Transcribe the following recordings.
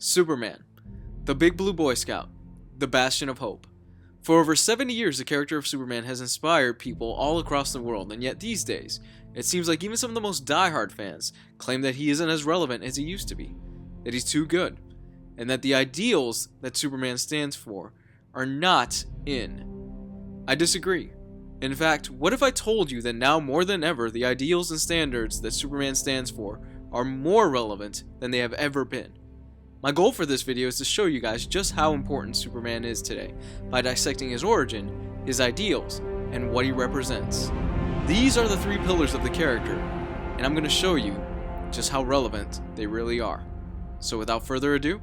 Superman, the Big Blue Boy Scout, the Bastion of Hope. For over 70 years, the character of Superman has inspired people all across the world, and yet these days, it seems like even some of the most diehard fans claim that he isn't as relevant as he used to be, that he's too good, and that the ideals that Superman stands for are not in. I disagree. In fact, what if I told you that now more than ever, the ideals and standards that Superman stands for are more relevant than they have ever been? My goal for this video is to show you guys just how important Superman is today by dissecting his origin, his ideals, and what he represents. These are the three pillars of the character, and I'm going to show you just how relevant they really are. So without further ado,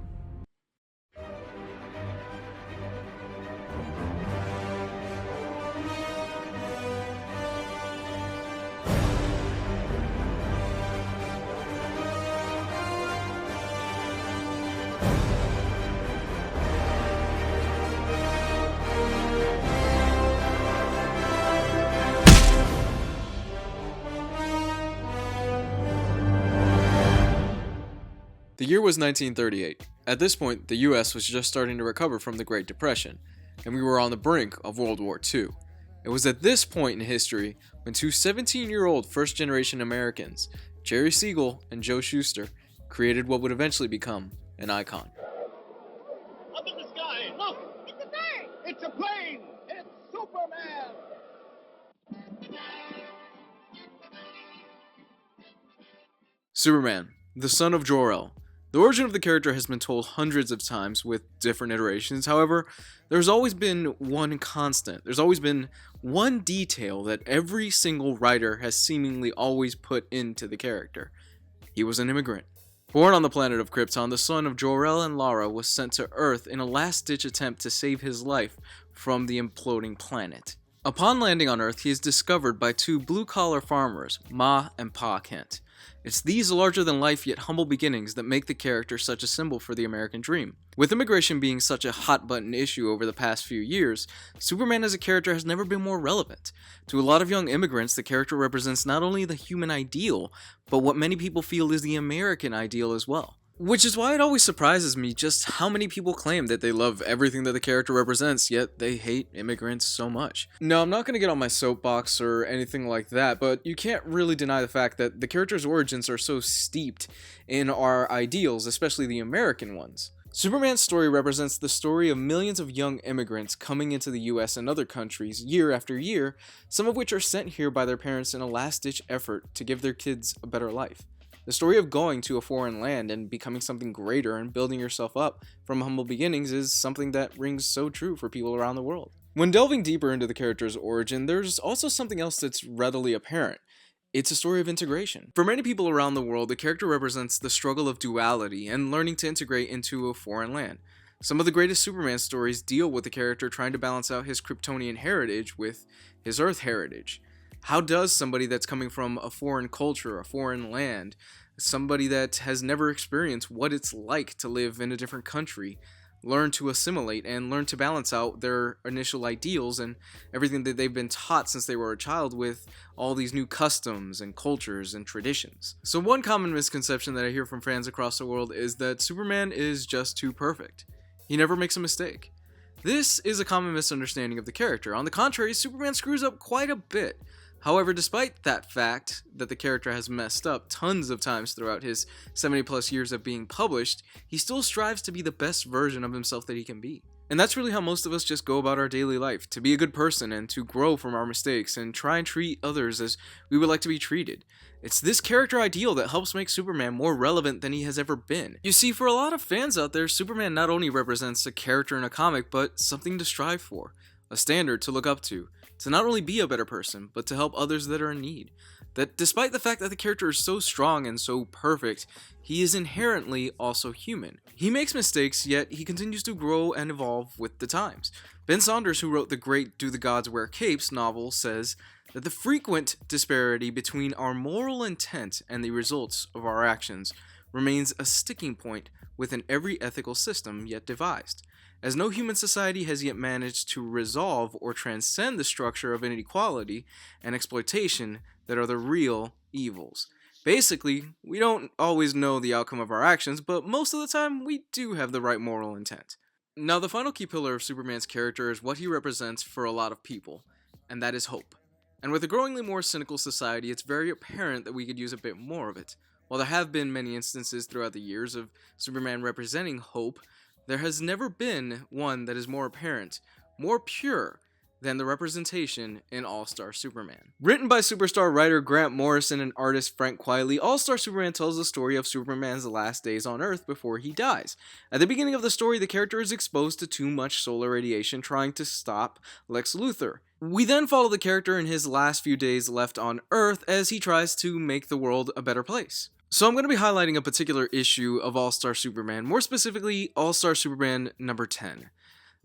the year was 1938. At this point, the US was just starting to recover from the Great Depression, and we were on the brink of World War II. It was at this point in history when two 17-year-old first-generation Americans, Jerry Siegel and Joe Shuster, created what would eventually become an icon. Up in the sky! Look! It's a bird! It's a plane! It's Superman! Superman, the son of Jor-El. The origin of the character has been told hundreds of times with different iterations. However, there's always been one constant. There's always been one detail that every single writer has seemingly always put into the character. He was an immigrant. Born on the planet of Krypton, the son of Jor-El and Lara was sent to Earth in a last-ditch attempt to save his life from the imploding planet. Upon landing on Earth, he is discovered by two blue-collar farmers, Ma and Pa Kent. It's these larger-than-life yet humble beginnings that make the character such a symbol for the American dream. With immigration being such a hot-button issue over the past few years, Superman as a character has never been more relevant. To a lot of young immigrants, the character represents not only the human ideal, but what many people feel is the American ideal as well. Which is why it always surprises me just how many people claim that they love everything that the character represents, yet they hate immigrants so much. No, I'm not going to get on my soapbox or anything like that, but you can't really deny the fact that the character's origins are so steeped in our ideals, especially the American ones. Superman's story represents the story of millions of young immigrants coming into the US and other countries year after year, some of which are sent here by their parents in a last-ditch effort to give their kids a better life. The story of going to a foreign land and becoming something greater and building yourself up from humble beginnings is something that rings so true for people around the world. When delving deeper into the character's origin, there's also something else that's readily apparent. It's a story of integration. For many people around the world, the character represents the struggle of duality and learning to integrate into a foreign land. Some of the greatest Superman stories deal with the character trying to balance out his Kryptonian heritage with his Earth heritage. How does somebody that's coming from a foreign culture, a foreign land, somebody that has never experienced what it's like to live in a different country, learn to assimilate and learn to balance out their initial ideals and everything that they've been taught since they were a child with all these new customs and cultures and traditions? So one common misconception that I hear from fans across the world is that Superman is just too perfect. He never makes a mistake. This is a common misunderstanding of the character. On the contrary, Superman screws up quite a bit. However, despite that fact that the character has messed up tons of times throughout his 70 plus years of being published, he still strives to be the best version of himself that he can be. And that's really how most of us just go about our daily life, to be a good person and to grow from our mistakes and try and treat others as we would like to be treated. It's this character ideal that helps make Superman more relevant than he has ever been. You see, for a lot of fans out there, Superman not only represents a character in a comic, but something to strive for, a standard to look up to not only be a better person, but to help others that are in need. That despite the fact that the character is so strong and so perfect, he is inherently also human. He makes mistakes, yet he continues to grow and evolve with the times. Ben Saunders, who wrote the great Do the Gods Wear Capes novel, says that the frequent disparity between our moral intent and the results of our actions remains a sticking point within every ethical system yet devised, as no human society has yet managed to resolve or transcend the structure of inequality and exploitation that are the real evils. Basically, we don't always know the outcome of our actions, but most of the time we do have the right moral intent. Now, the final key pillar of Superman's character is what he represents for a lot of people, and that is hope. And with a growingly more cynical society, it's very apparent that we could use a bit more of it. While there have been many instances throughout the years of Superman representing hope, there has never been one that is more apparent, more pure, than the representation in All-Star Superman. Written by superstar writer Grant Morrison and artist Frank Quitely, All-Star Superman tells the story of Superman's last days on Earth before he dies. At the beginning of the story, the character is exposed to too much solar radiation trying to stop Lex Luthor. We then follow the character in his last few days left on Earth as he tries to make the world a better place. So I'm going to be highlighting a particular issue of All-Star Superman, more specifically All-Star Superman number 10.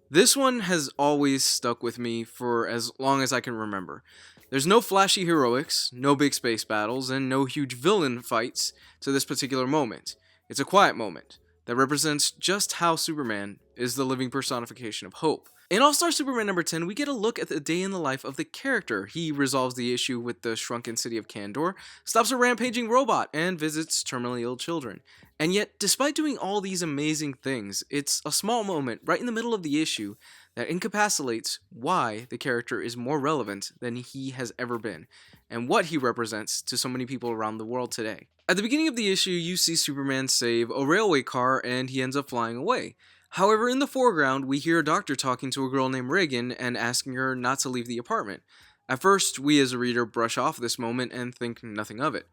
This one has always stuck with me for as long as I can remember. There's no flashy heroics, no big space battles, and no huge villain fights to this particular moment. It's a quiet moment that represents just how Superman is the living personification of hope. In All-Star Superman number 10, we get a look at the day in the life of the character. He resolves the issue with the shrunken city of Kandor, stops a rampaging robot, and visits terminally ill children. And yet, despite doing all these amazing things, it's a small moment right in the middle of the issue that encapsulates why the character is more relevant than he has ever been, and what he represents to so many people around the world today. At the beginning of the issue, you see Superman save a railway car and he ends up flying away. However, in the foreground, we hear a doctor talking to a girl named Reagan and asking her not to leave the apartment. At first, we as a reader brush off this moment and think nothing of it.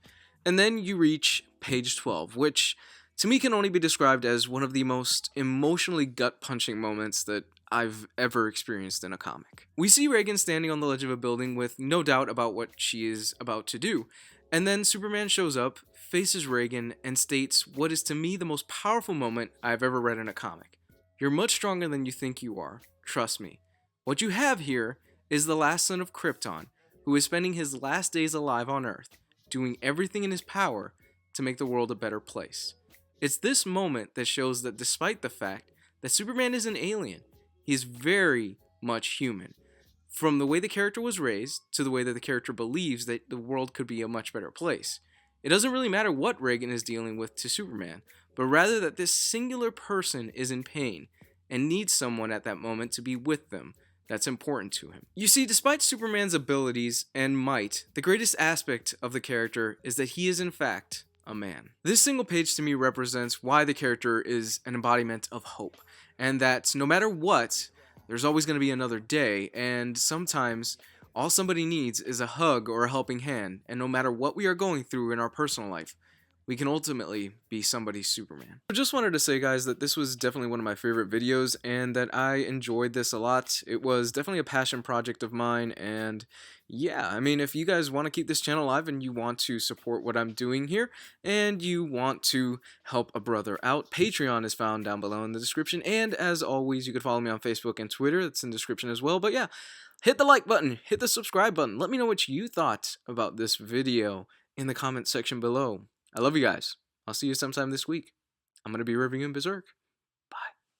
And then you reach page 12, which to me can only be described as one of the most emotionally gut-punching moments that I've ever experienced in a comic. We see Reagan standing on the ledge of a building with no doubt about what she is about to do. And then Superman shows up, faces Reagan, and states what is to me the most powerful moment I've ever read in a comic. You're much stronger than you think you are. Trust me. What you have here is the last son of Krypton, who is spending his last days alive on Earth, doing everything in his power to make the world a better place. It's this moment that shows that despite the fact that Superman is an alien, he is very much human. From the way the character was raised to the way that the character believes that the world could be a much better place. It doesn't really matter what Reagan is dealing with to Superman, but rather that this singular person is in pain and needs someone at that moment to be with them that's important to him. You see, despite Superman's abilities and might, the greatest aspect of the character is that he is in fact a man. This single page to me represents why the character is an embodiment of hope, and that no matter what, there's always going to be another day, and sometimes all somebody needs is a hug or a helping hand, and no matter what we are going through in our personal life, we can ultimately be somebody's Superman. I just wanted to say, guys, that this was definitely one of my favorite videos and that I enjoyed this a lot. It was definitely a passion project of mine, and yeah, I mean, if you guys want to keep this channel alive and you want to support what I'm doing here and you want to help a brother out, Patreon is found down below in the description, and as always, you can follow me on Facebook and Twitter. That's in the description as well. But yeah, hit the like button, hit the subscribe button. Let me know what you thought about this video in the comment section below. I love you guys. I'll see you sometime this week. I'm going to be reviewing Berserk.